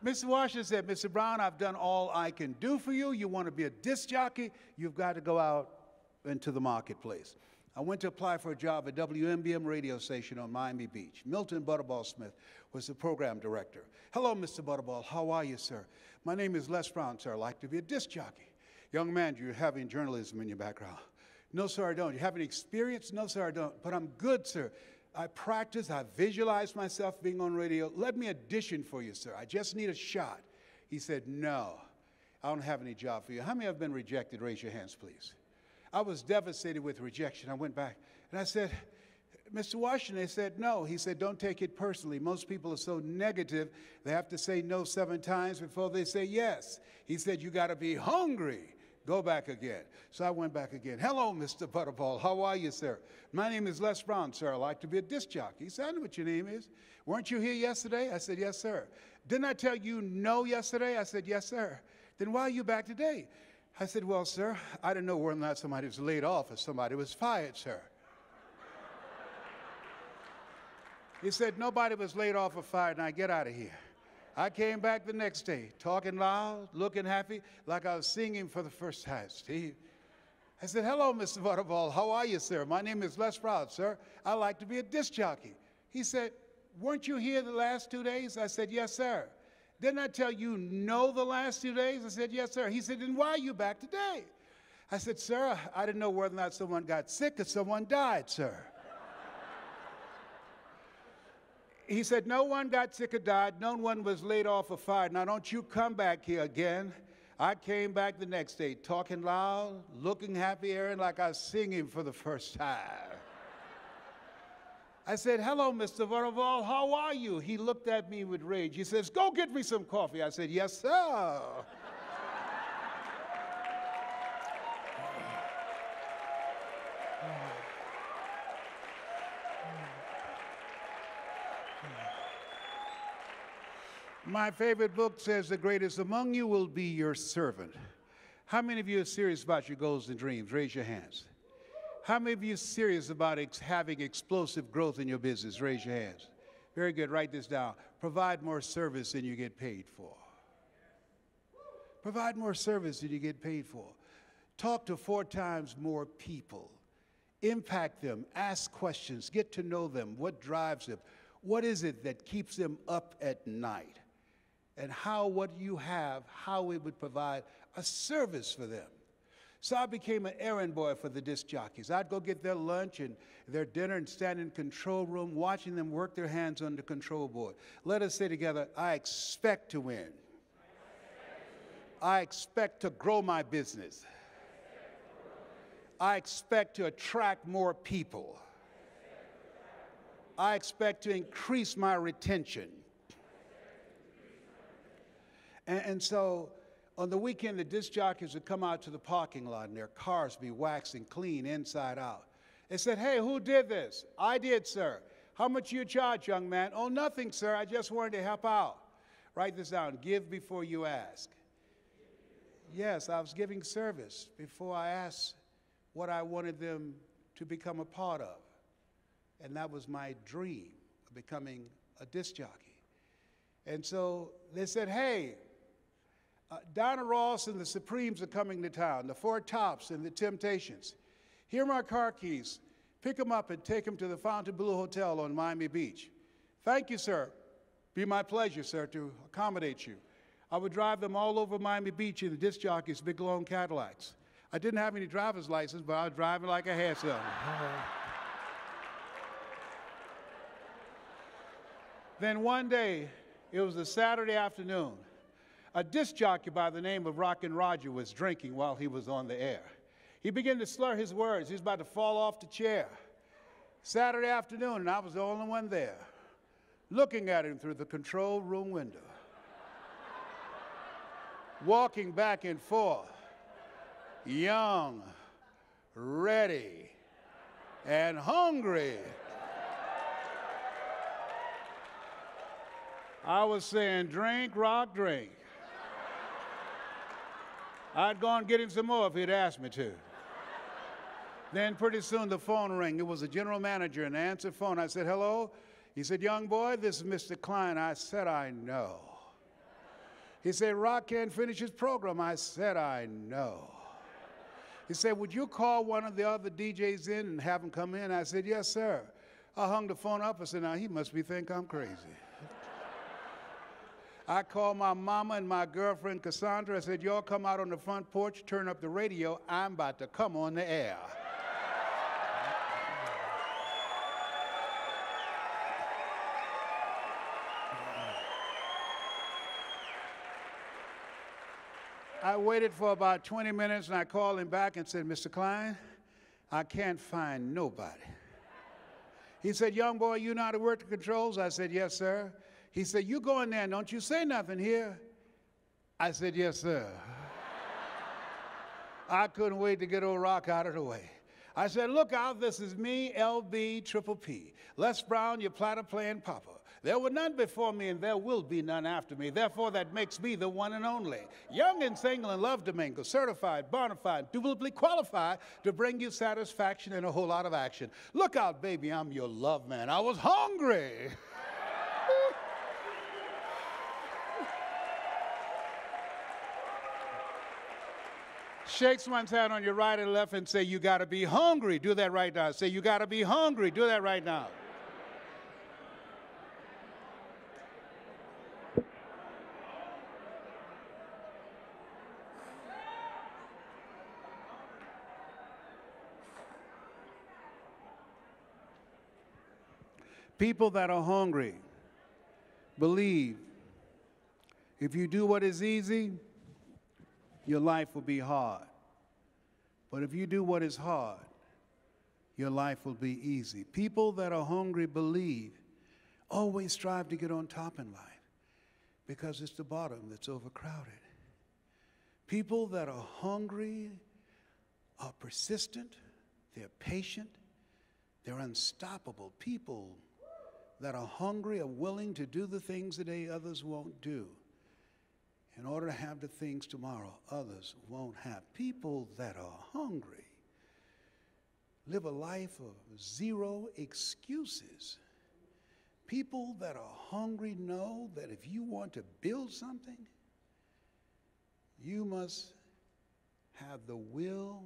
Mr. Washington said, Mr. Brown, I've done all I can do for you. You want to be a disc jockey? You've got to go out into the marketplace. I went to apply for a job at WMBM radio station on Miami Beach. Milton Butterball Smith was the program director. Hello, Mr. Butterball. How are you, sir? My name is Les Brown, sir. I'd like to be a disc jockey. Young man, do you have any journalism in your background? No, sir, I don't. You have any experience? No, sir, I don't. But I'm good, sir. I practice. I visualize myself being on radio. Let me audition for you, sir. I just need a shot. He said, no, I don't have any job for you. How many have been rejected? Raise your hands, please. I was devastated with rejection. I went back and I said, Mr. Washington, they said no. He said, don't take it personally. Most people are so negative, they have to say no 7 times before they say yes. He said, you got to be hungry. Go back again. So I went back again. Hello, Mr. Butterball. How are you, sir? My name is Les Brown, sir. I'd like to be a disc jockey. He said, I know what your name is. Weren't you here yesterday? I said, yes, sir. Didn't I tell you no yesterday? I said, yes, sir. Then why are you back today? I said, well, sir, I didn't know whether or not somebody was laid off or somebody was fired, sir. He said, nobody was laid off or fired. Now get out of here. I came back the next day, talking loud, looking happy, like I was singing for the first time. Steve. I said, hello, Mr. Butterball. How are you, sir? My name is Les Brown, sir. I like to be a disc jockey. He said, weren't you here the last 2 days? I said, yes, sir. Didn't I tell you no the last 2 days? I said, yes, sir. He said, then why are you back today? I said, sir, I didn't know whether or not someone got sick or someone died, sir. He said, no one got sick or died. No one was laid off or fired. Now, don't you come back here again. I came back the next day, talking loud, looking happy, Aaron, like I was singing for the first time. I said, hello, Mr. Butterball, how are you? He looked at me with rage. He says, go get me some coffee. I said, yes, sir. My favorite book says the greatest among you will be your servant. How many of you are serious about your goals and dreams? Raise your hands. How many of you are serious about having explosive growth in your business? Raise your hands. Very good. Write this down. Provide more service than you get paid for. Provide more service than you get paid for. Talk to 4 times more people. Impact them. Ask questions. Get to know them. What drives them? What is it that keeps them up at night? And how what you have, how it would provide a service for them. So I became an errand boy for the disc jockeys. I'd go get their lunch and their dinner and stand in the control room watching them work their hands on the control board. Let us say together, I expect to win. I expect to grow my business. I expect to attract more people. I expect to increase my retention. And so on the weekend, the disc jockeys would come out to the parking lot and their cars be waxed and clean inside out. They said, hey, who did this? I did, sir. How much you charge, young man? Oh, nothing, sir. I just wanted to help out. Write this down. Give before you ask. Yes, I was giving service before I asked what I wanted them to become a part of. And that was my dream of becoming a disc jockey. And so they said, hey, Donna Ross and the Supremes are coming to town, the Four Tops and the Temptations. Here are my car keys. Pick them up and take them to the Fontainebleau Hotel on Miami Beach. Thank you, sir. Be my pleasure, sir, to accommodate you. I would drive them all over Miami Beach in the disc jockeys' big, long Cadillacs. I didn't have any driver's license, but I was driving like I had something. Then one day, it was a Saturday afternoon, a disc jockey by the name of Rockin' Roger was drinking while he was on the air. He began to slur his words. He was about to fall off the chair. Saturday afternoon, and I was the only one there, looking at him through the control room window, walking back and forth, young, ready, and hungry. I was saying, drink, rock, drink. I'd go and get him some more if he'd asked me to. Then pretty soon the phone rang. It was a general manager, and I answered the phone. I said, hello? He said, young boy, this is Mr. Klein. I said, I know. He said, Rock can't finish his program. I said, I know. He said, would you call one of the other DJs in and have him come in? I said, yes, sir. I hung the phone up. I said, now he must think I'm crazy. I called my mama and my girlfriend, Cassandra. I said, y'all come out on the front porch, turn up the radio. I'm about to come on the air. I waited for about 20 minutes, and I called him back and said, Mr. Klein, I can't find nobody. He said, young boy, you know how to work the controls? I said, yes, sir. He said, you go in there and don't you say nothing here. I said, yes, sir. I couldn't wait to get old Rock out of the way. I said, look out, this is me, LB Triple P. Les Brown, your platter playing papa. There were none before me, and there will be none after me. Therefore, that makes me the one and only. Young and single and love to mingle, certified, bona fide, indubitably qualified to bring you satisfaction and a whole lot of action. Look out, baby, I'm your love man. I was hungry. Shake someone's hand on your right and left and say, you got to be hungry. Do that right now. Say, you got to be hungry. Do that right now. People that are hungry believe if you do what is easy, your life will be hard. But if you do what is hard, your life will be easy. People that are hungry believe, always strive to get on top in life because it's the bottom that's overcrowded. People that are hungry are persistent, they're patient, they're unstoppable. People that are hungry are willing to do the things today others won't do in order to have the things tomorrow others won't have. People that are hungry live a life of zero excuses. People that are hungry know that if you want to build something, you must have the will